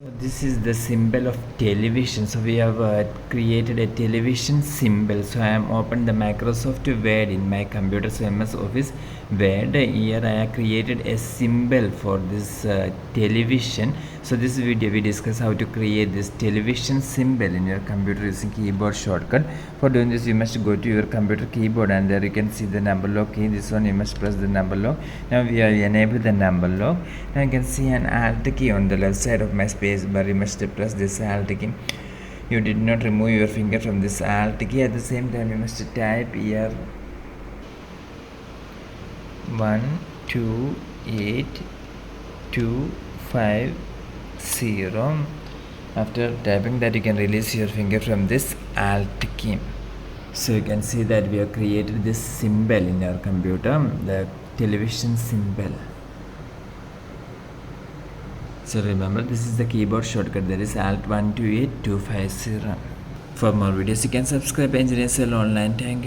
This is the symbol of television. So we have created a television symbol. So I am opened the Microsoft Word in my computer. So MS Office Word. Here I have created a symbol for this television. So this video we discuss how to create this television symbol in your computer using keyboard shortcut. For doing this, you must go to your computer keyboard and there you can see the number lock key. This one you must press the number lock. Now we have enabled the number lock. Now you can see an alt key on the left side of my space bar. You must press this alt key. You did not remove your finger from this alt key. At the same time, you must type here 128250. After typing that, you can release your finger from this alt key. So you can see that we have created this symbol in our computer, the television symbol. So remember, this is the keyboard shortcut, that is alt 128250. For more videos you can subscribe Engineer Cell Online. Thank you.